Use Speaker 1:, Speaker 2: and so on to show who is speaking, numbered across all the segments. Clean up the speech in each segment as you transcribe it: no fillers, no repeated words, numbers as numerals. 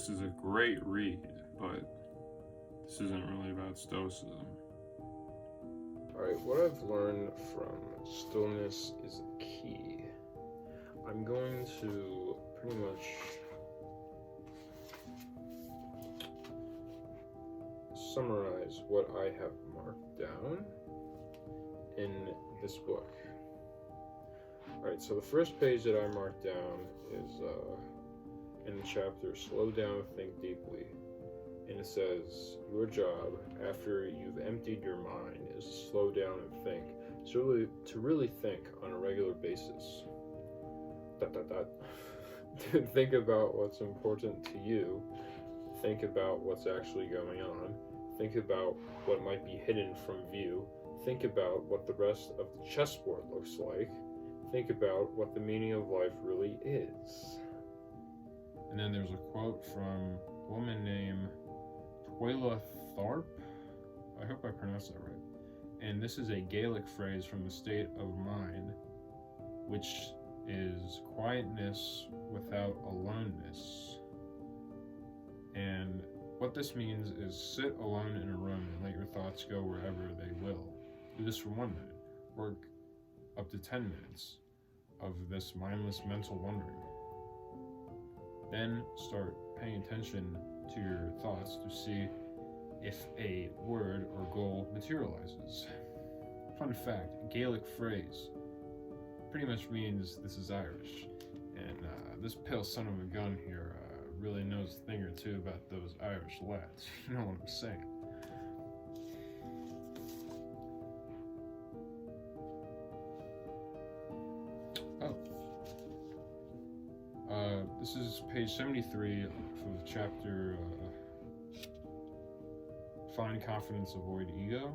Speaker 1: this is a great read, but this isn't really about Stoicism.
Speaker 2: Alright, what I've learned from stillness is key. I'm going to pretty much summarize what I have marked down in this book. Alright, so the first page that I marked down is in the chapter Slow Down, Think Deeply. And it says, your job, after you've emptied your mind, is to slow down and think. So to really think on a regular basis. Think about what's important to you. Think about what's actually going on. Think about what might be hidden from view. Think about what the rest of the chessboard looks like. Think about what the meaning of life really is.
Speaker 1: And then there's a quote from a woman named Twyla Tharp. I hope I pronounced that right. And this is a Gaelic phrase from the state of mind, which is quietness without aloneness. And what this means is sit alone in a room and let your thoughts go wherever they will. Do this for 1 minute. Work up to 10 minutes of this mindless mental wandering. Then start paying attention to your thoughts to see if a word or goal materializes. Fun fact, Gaelic phrase pretty much means this is Irish. And this pale son of a gun here really knows a thing or two about those Irish lads. You know what I'm saying. This is page 73 of the chapter Find Confidence, Avoid Ego.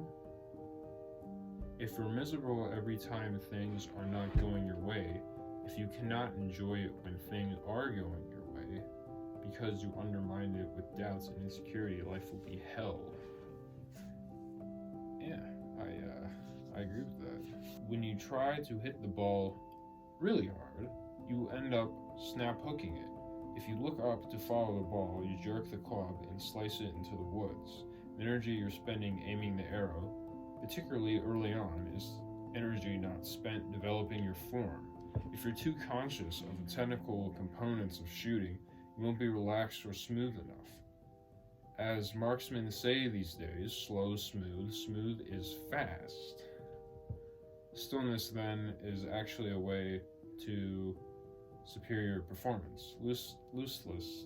Speaker 1: If you're miserable every time things are not going your way, if you cannot enjoy it when things are going your way, because you undermine it with doubts and insecurity, life will be hell. Yeah, I agree with that. When you try to hit the ball really hard, you end up snap hooking it. If you look up to follow the ball, you jerk the club and slice it into the woods. The energy you're spending aiming the arrow, particularly early on, is energy not spent developing your form. If you're too conscious of the technical components of shooting, you won't be relaxed or smooth enough. As marksmen say these days, slow, smooth is fast. Stillness, then, is actually a way to superior performance. Looseness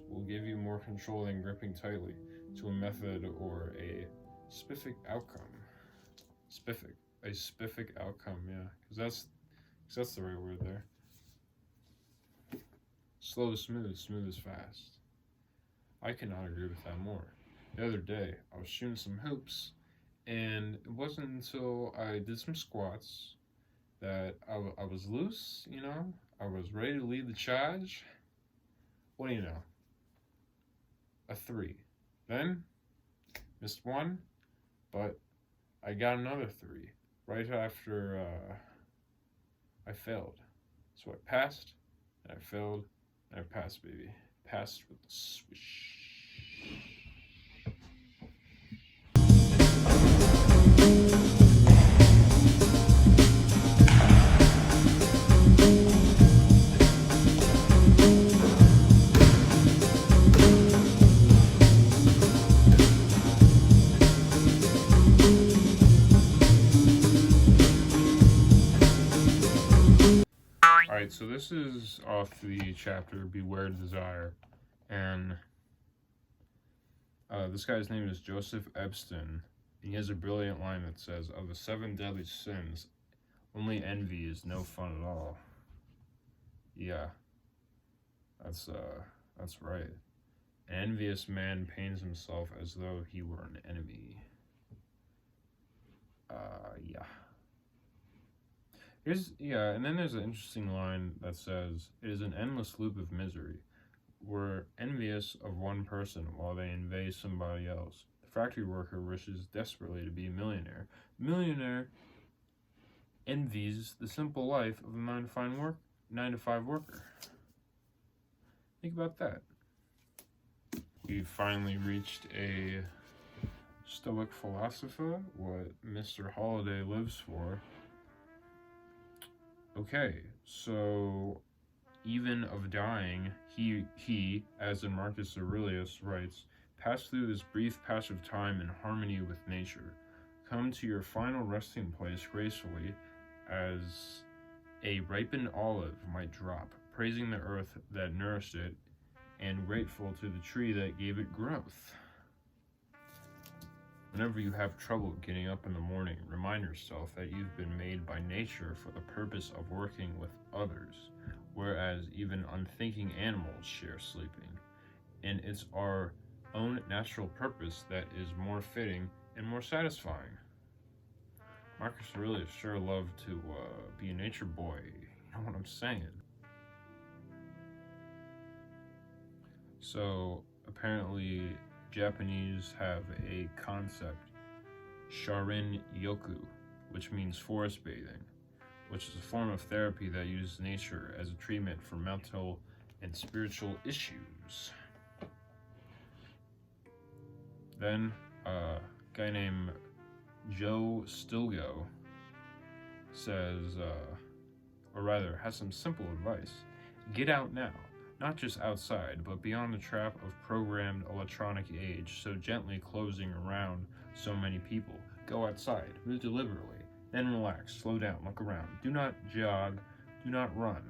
Speaker 1: will give you more control than gripping tightly to a method or a specific outcome. A specific outcome, yeah, because that's the right word there. Slow is smooth is fast. I cannot agree with that more. The other day, I was shooting some hoops, and it wasn't until I did some squats that I was loose, you know? I was ready to lead the charge. What do you know? A 3. Then, missed one, but I got another 3 right after I failed. So I passed, and I failed, and I passed, baby. Passed with a swish. Alright, so this is off the chapter Beware Desire, and this guy's name is Joseph Epstein. He has a brilliant line that says, of the 7 deadly sins, only envy is no fun at all. Yeah, that's right. An envious man pains himself as though he were an enemy. Yeah. And then there's an interesting line that says, it is an endless loop of misery. We're envious of one person while they invade somebody else. The factory worker wishes desperately to be a millionaire. The millionaire envies the simple life of the 9-to-5 worker. 9-to-5 worker. Think about that. We finally reached a Stoic philosopher, what Mr. Holiday lives for. Okay, so even of dying, he, as in Marcus Aurelius writes, pass through this brief patch of time in harmony with nature. Come to your final resting place gracefully, as a ripened olive might drop, praising the earth that nourished it, and grateful to the tree that gave it growth. Whenever you have trouble getting up in the morning, remind yourself that you've been made by nature for the purpose of working with others, whereas even unthinking animals share sleeping. And it's our own natural purpose that is more fitting and more satisfying. Marcus Aurelius sure loved to be a nature boy, you know what I'm saying? So, apparently, Japanese have a concept, Sharin Yoku, which means forest bathing, which is a form of therapy that uses nature as a treatment for mental and spiritual issues. Then, a guy named Joe Stilgo says, or rather, has some simple advice. Get out now. Not just outside, but beyond the trap of programmed electronic age so gently closing around so many people. Go outside, move deliberately, then relax, slow down, look around. Do not jog, do not run.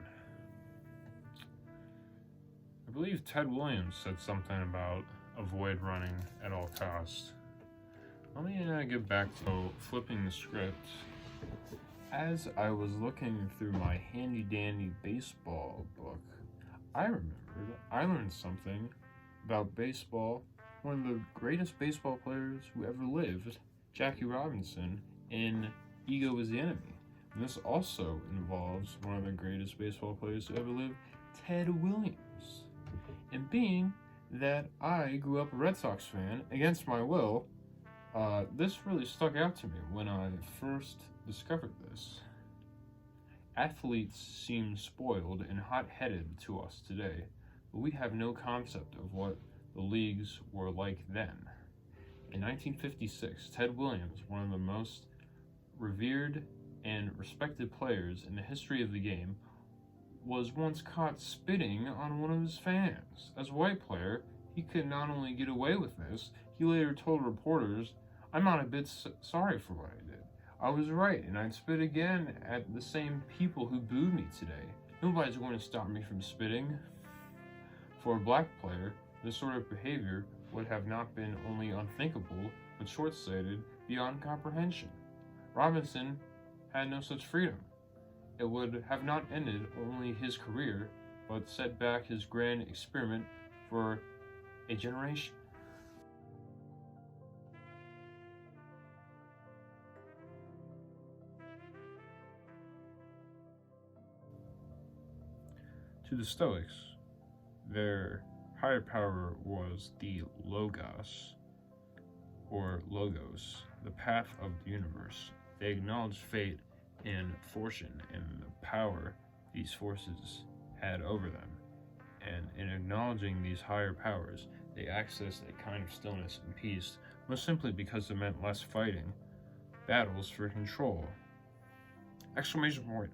Speaker 1: I believe Ted Williams said something about avoid running at all costs. Let me get back to flipping the script. As I was looking through my handy-dandy baseball book, I remembered I learned something about baseball. One of the greatest baseball players who ever lived, Jackie Robinson, in Ego is the Enemy. And this also involves one of the greatest baseball players who ever lived, Ted Williams. And being that I grew up a Red Sox fan against my will, this really stuck out to me when I first discovered this. Athletes seem spoiled and hot-headed to us today, but we have no concept of what the leagues were like then. In 1956, Ted Williams, one of the most revered and respected players in the history of the game, was once caught spitting on one of his fans. As a white player, he could not only get away with this, he later told reporters, "I'm not a bit sorry for what I did. I was right, and I'd spit again at the same people who booed me today. Nobody's going to stop me from spitting." For a black player, this sort of behavior would have not been only unthinkable, but short-sighted beyond comprehension. Robinson had no such freedom. It would have not ended only his career, but set back his grand experiment for a generation. To the Stoics, their higher power was the Logos, or Logos, the path of the universe. They acknowledged fate and fortune and the power these forces had over them. And in acknowledging these higher powers, they accessed a kind of stillness and peace, most simply because it meant less fighting, battles for control. Exclamation point.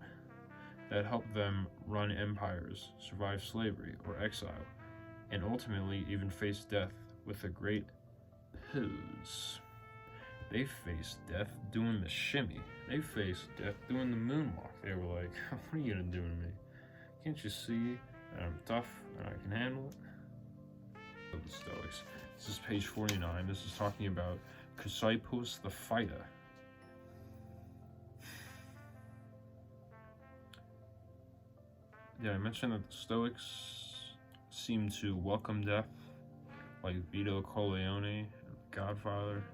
Speaker 1: That helped them run empires, survive slavery or exile, and ultimately even face death with a great pose. They faced death doing the shimmy. They faced death doing the moonwalk. They were like, what are you gonna do to me? Can't you see that I'm tough and I can handle it? Of the Stoics. This is page 49. This is talking about Chrysippus the fighter. Yeah, I mentioned that the Stoics seem to welcome death, like Vito Corleone, Godfather.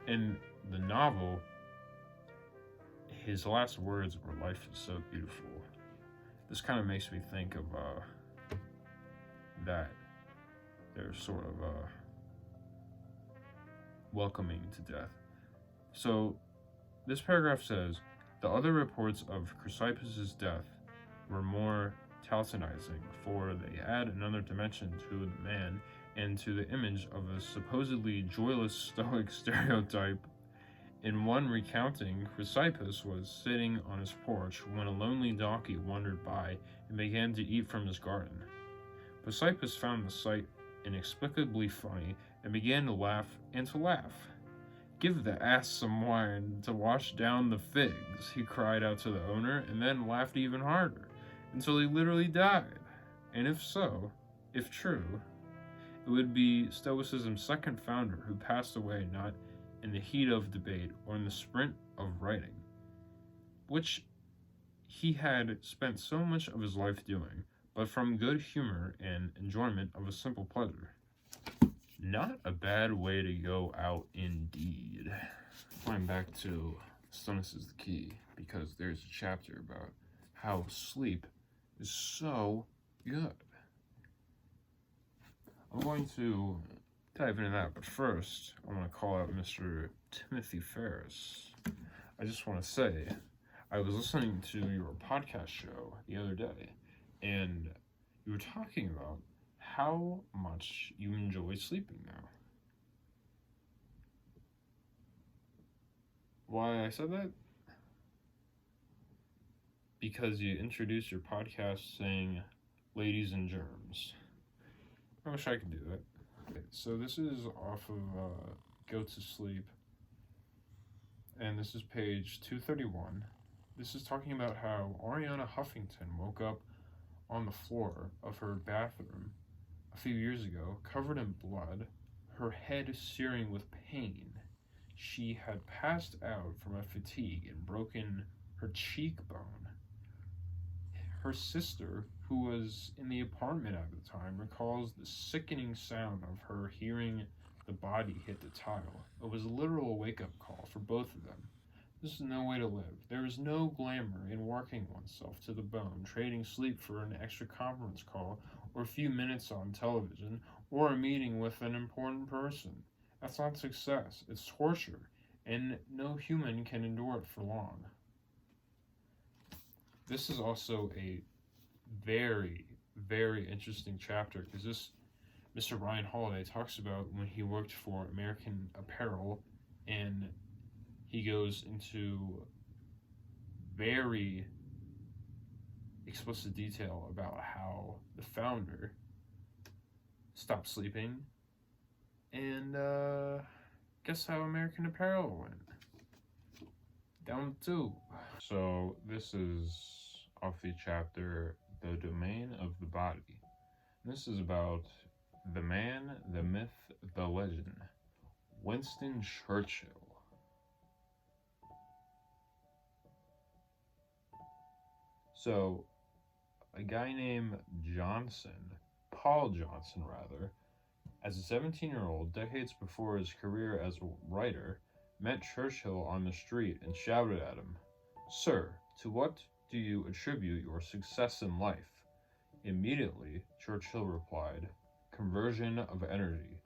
Speaker 1: In the novel, his last words were, "Life is so beautiful." This kind of makes me think of that they're sort of welcoming to death. So this paragraph says, the other reports of Chrysippus' death were more talismanizing, for they add another dimension to the man and to the image of a supposedly joyless stoic stereotype. In one recounting, Chrysippus was sitting on his porch when a lonely donkey wandered by and began to eat from his garden. Chrysippus found the sight inexplicably funny and began to laugh and to laugh. "Give the ass some wine to wash down the figs," he cried out to the owner, and then laughed even harder, until he literally died. And if so, if true, it would be Stoicism's second founder who passed away not in the heat of debate or in the sprint of writing, which he had spent so much of his life doing, but from good humor and enjoyment of a simple pleasure. Not a bad way to go out indeed. Going back to Stillness is the Key, because there's a chapter about how sleep is so good. I'm going to dive into that, but first I want to call out Mr. Timothy Ferris. I just want to say, I was listening to your podcast show the other day, and you were talking about how much you enjoy sleeping now. Why I said that? Because you introduced your podcast saying "ladies and germs." I wish I could do that. Okay, so this is off of Go to Sleep, and this is page 231. This is talking about how Arianna Huffington woke up on the floor of her bathroom a few years ago, covered in blood, her head searing with pain. She had passed out from a fatigue and broken her cheekbone. Her sister, who was in the apartment at the time, recalls the sickening sound of her hearing the body hit the tile. It was a literal wake-up call for both of them. This is no way to live. There is no glamour in working oneself to the bone, trading sleep for an extra conference call, or a few minutes on television, or a meeting with an important person. That's not success. It's torture, and no human can endure it for long. This is also a very, very interesting chapter, because this Mr. Ryan Holiday talks about when he worked for American Apparel, and he goes into very explicit detail about how the founder stopped sleeping, and guess how American Apparel went? Down the tube. So this is off the chapter The Domain of the Body. This is about the man, the myth, the legend, Winston Churchill. So, a guy named Paul Johnson, as a 17-year-old, decades before his career as a writer, met Churchill on the street and shouted at him, "Sir, to what do you attribute your success in life?" Immediately, Churchill replied, "Conversion of energy.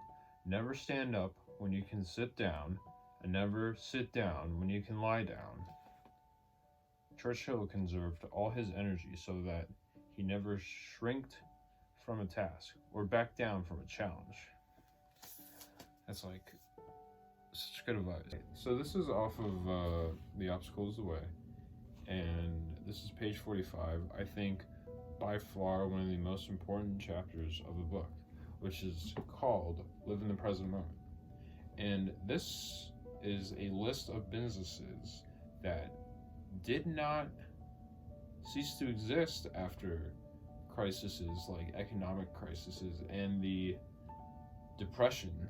Speaker 1: Never stand up when you can sit down, and never sit down when you can lie down." Churchill conserved all his energy so that he never shrinked from a task or backed down from a challenge. That's like such good advice. So this is off of The Obstacle is the Way, and this is page 45. I think by far one of the most important chapters of the book, which is called Live in the Present Moment. And this is a list of businesses that did not cease to exist after crises like economic crises and the Depression,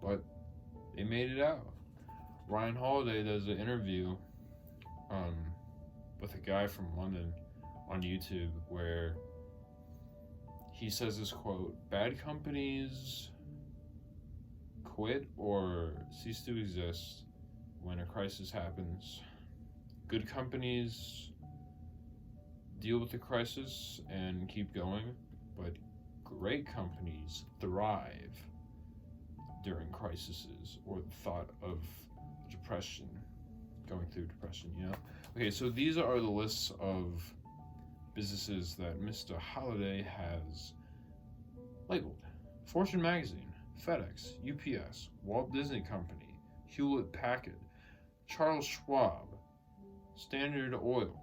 Speaker 1: but they made it out. Ryan Holiday does an interview with a guy from London on YouTube where he says this quote: "Bad companies quit or cease to exist when a crisis happens. Good companies deal with the crisis and keep going, but great companies thrive during crises or the thought of depression, going through depression, you know?" Okay, so these are the lists of businesses that Mr. Holiday has labeled: Fortune Magazine, FedEx, UPS, Walt Disney Company, Hewlett Packard, Charles Schwab, Standard Oil.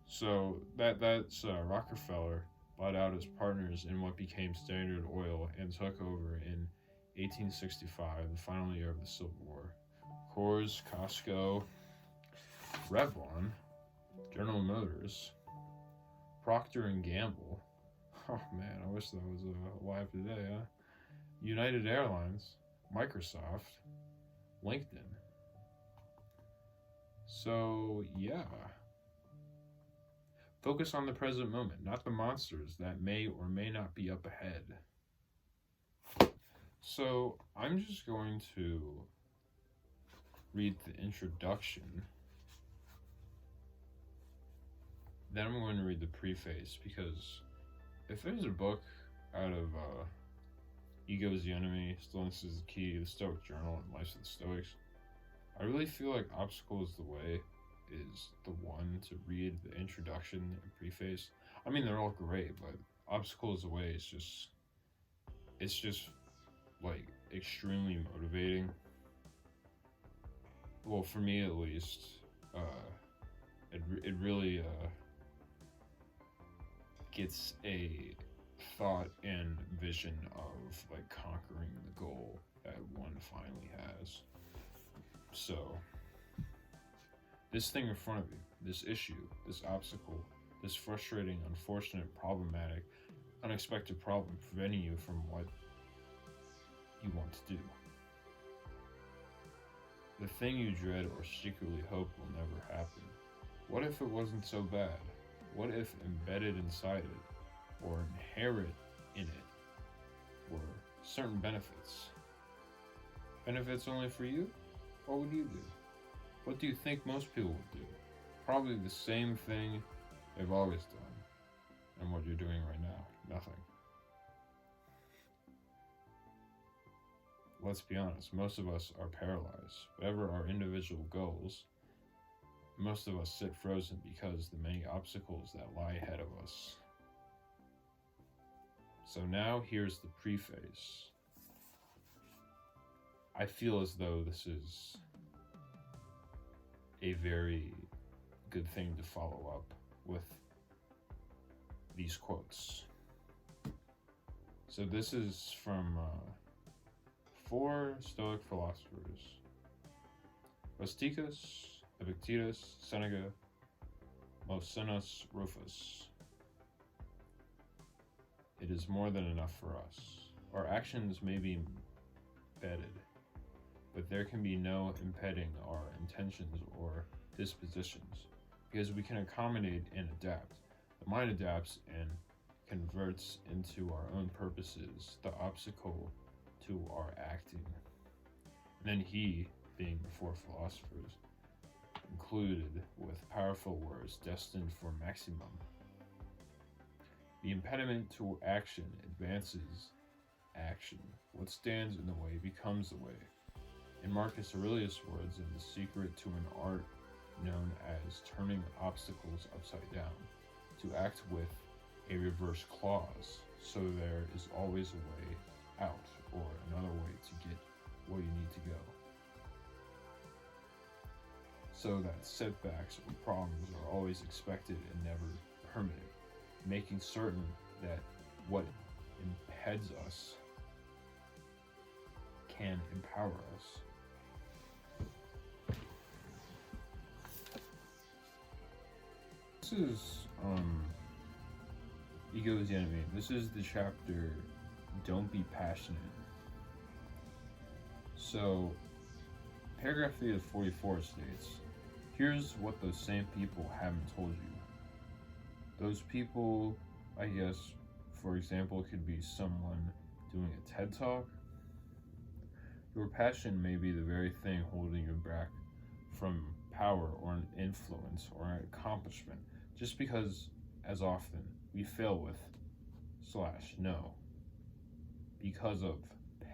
Speaker 1: So that's Rockefeller bought out his partners in what became Standard Oil and took over in 1865, the final year of the Civil War. Coors, Costco, Revlon, General Motors, Procter and Gamble. Oh man, I wish that was alive today, huh? United Airlines, Microsoft, LinkedIn. So, yeah. Focus on the present moment, not the monsters that may or may not be up ahead. So, I'm just going to read the introduction. Then I'm going to read the preface, because if there's a book out of Ego is the Enemy, Stillness is the Key, The Stoic Journal, and Life of the Stoics, I really feel like Obstacle is the Way is the one to read the introduction and preface. I mean, they're all great, but Obstacle is the Way is just like extremely motivating. Well, for me at least, it really gets a thought and vision of like conquering the goal that one finally has. So, this thing in front of you, this issue, this obstacle, this frustrating, unfortunate, problematic, unexpected problem preventing you from what you want to do. The thing you dread or secretly hope will never happen. What if it wasn't so bad? What if embedded inside it, or inherent in it, were certain benefits? Benefits only for you? What would you do? What do you think most people would do? Probably the same thing they've always done. And what you're doing right now, nothing. Let's be honest, most of us are paralyzed. Whatever our individual goals, most of us sit frozen because the many obstacles that lie ahead of us. So now here's the preface. I feel as though this is a very good thing to follow up with these quotes. So this is from 4 Stoic philosophers: Rusticus, Epictetus, Seneca, Moschenus, Rufus. It is more than enough for us. Our actions may be embedded, but there can be no impeding our intentions or dispositions, because we can accommodate and adapt. The mind adapts and converts into our own purposes the obstacle to our acting. And then he, being the 4 philosophers, concluded with powerful words destined for maximum. The impediment to action advances action. What stands in the way becomes the way. In Marcus Aurelius' words, in The Secret to an Art known as turning obstacles upside down, to act with a reverse clause, so there is always a way out or another way to get where you need to go. So that setbacks or problems are always expected and never permanent, making certain that what impedes us can empower us. This is Ego is the Enemy. This is the chapter Don't Be Passionate. So paragraph 3 of 44 states, here's what those same people haven't told you. Those people, I guess, for example, could be someone doing a TED Talk. Your passion may be the very thing holding you back from power or an influence or an accomplishment, just because, as often, we fail with /no because of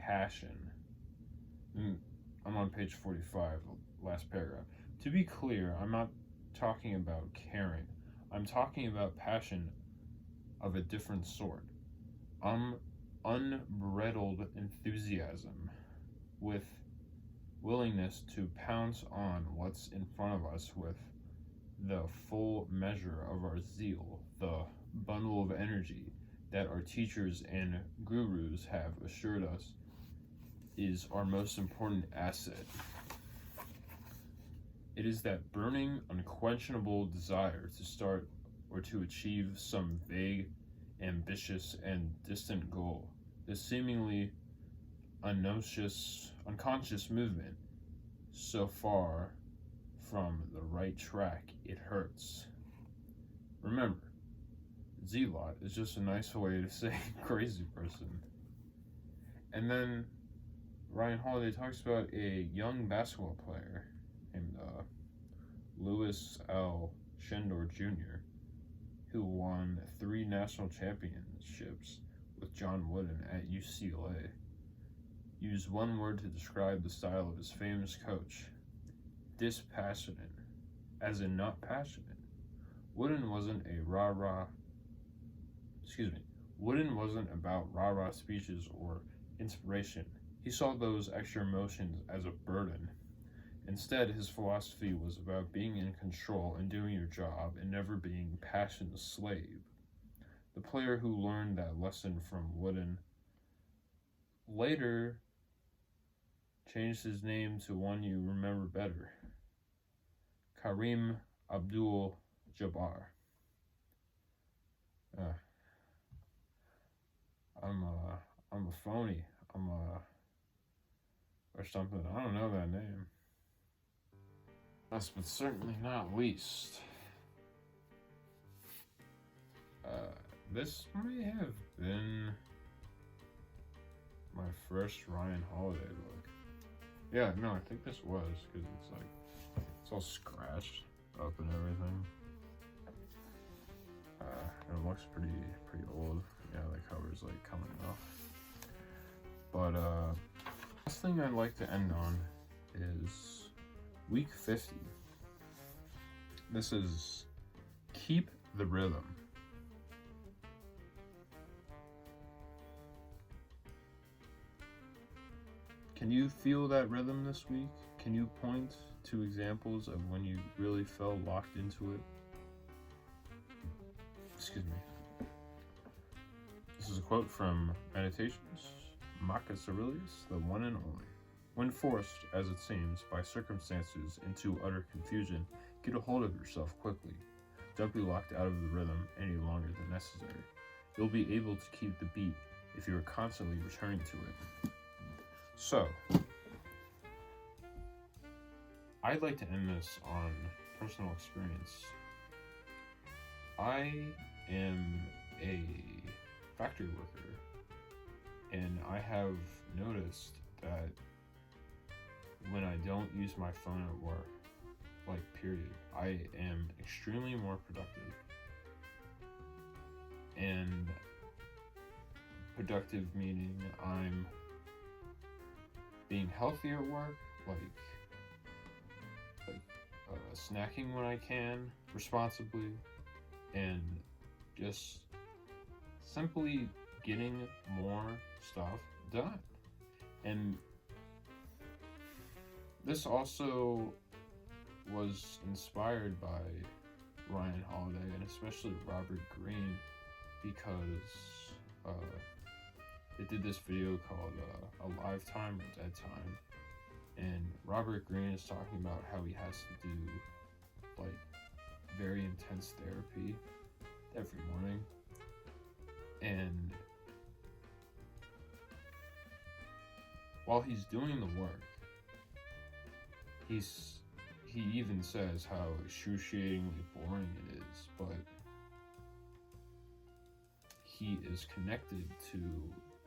Speaker 1: passion. I'm on page 45, last paragraph. To be clear, I'm not talking about caring. I'm talking about passion of a different sort. Unbridled enthusiasm with willingness to pounce on what's in front of us with the full measure of our zeal, the bundle of energy that our teachers and gurus have assured us is our most important asset. It is that burning, unquenchable desire to start or to achieve some vague, ambitious, and distant goal. This seemingly unconscious movement, so far from the right track, it hurts. Remember, Zealot is just a nice way to say crazy person. And then Ryan Holiday talks about a young basketball player named Louis L. Shendor Jr., who won 3 national championships with John Wooden at UCLA. Use one word to describe the style of his famous coach: dispassionate, as in not passionate. Wooden wasn't about rah-rah speeches or inspiration. He saw those extra emotions as a burden. Instead, his philosophy was about being in control and doing your job and never being passion's slave. The player who learned that lesson from Wooden later changed his name to one you remember better: Kareem Abdul-Jabbar. I'm a phony. Or something. I don't know that name. Last but certainly not least, this may have been my first Ryan Holiday book. Yeah, no, I think this was, because it's all scratched up and everything. It looks pretty old. Yeah, the cover's coming off. But last thing I'd like to end on is week 50. This is Keep the Rhythm. Can you feel that rhythm this week? Can you point to examples of when you really felt locked into it? Excuse me. This is a quote from Meditations, Marcus Aurelius, the one and only. When forced, as it seems, by circumstances into utter confusion, get a hold of yourself quickly. Don't be locked out of the rhythm any longer than necessary. You'll be able to keep the beat if you are constantly returning to it. So, I'd like to end this on personal experience. I am a factory worker, and I have noticed that when I don't use my phone at work, period, I am extremely more productive. And productive meaning I'm being healthy at work, snacking when I can, responsibly, and just simply getting more stuff done. And this also was inspired by Ryan Holiday and especially Robert Greene, because they did this video called Alive Time or Dead Time, and Robert Greene is talking about how he has to do very intense therapy every morning, and while he's doing the work, he even says how excruciatingly boring it is, but he is connected to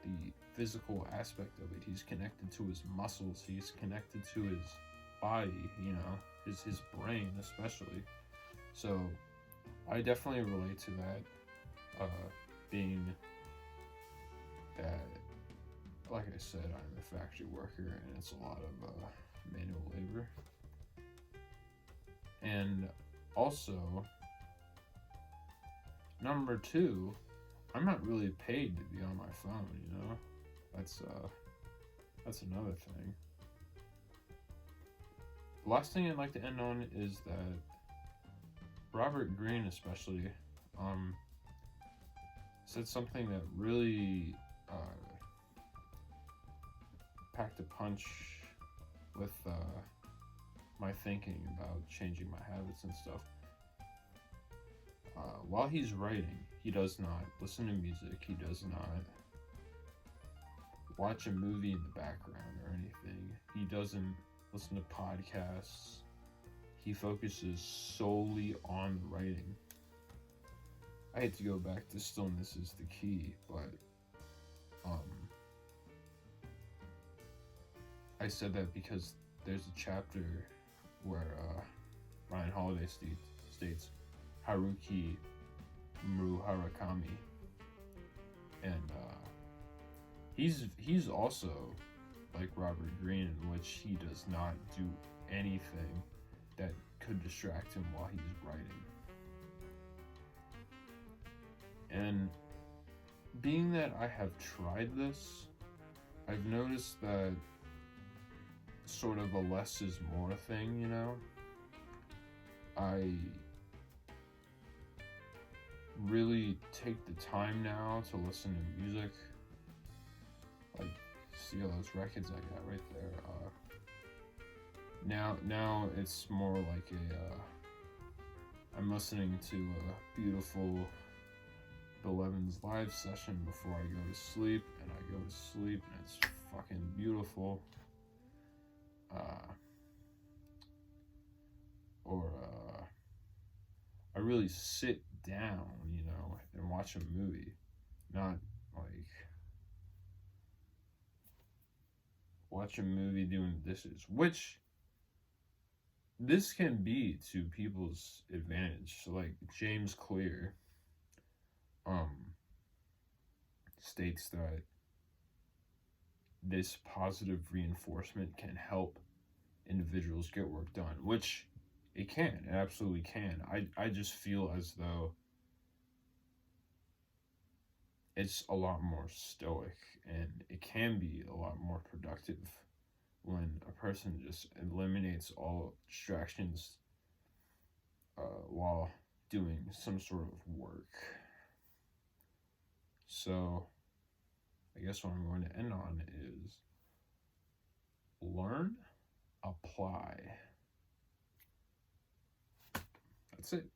Speaker 1: the physical aspect of it. He's connected to his muscles, he's connected to his body, his brain especially. So I definitely relate to that, being that, like I said, I'm a factory worker and it's a lot of manual labor. And also, Number two, I'm not really paid to be on my phone, you know? That's another thing. The last thing I'd like to end on is that Robert Greene especially said something that really packed a punch with my thinking about changing my habits and stuff. While he's writing, he does not listen to music. He does not watch a movie in the background or anything. He doesn't listen to podcasts. He focuses solely on writing. I had to go back to Stillness is the Key, but I said that because there's a chapter where Ryan Holiday states Haruki Murakami, and he's also like Robert Greene, in which he does not do anything that could distract him while he's writing. And being that I have tried this, I've noticed that sort of a less is more thing, you know? I really take the time now to listen to music. Like, see all those records I got right there. Now it's more like I'm listening to a beautiful Bill Evans live session before I go to sleep, and I go to sleep and it's fucking beautiful. I really sit down, you know, and watch a movie, not like watch a movie doing dishes, which this can be to people's advantage. So like James Clear states that this positive reinforcement can help individuals get work done, which it can, it absolutely can. I just feel as though it's a lot more stoic, and it can be a lot more productive when a person just eliminates all distractions while doing some sort of work. So I guess what I'm going to end on is learn, apply. That's it.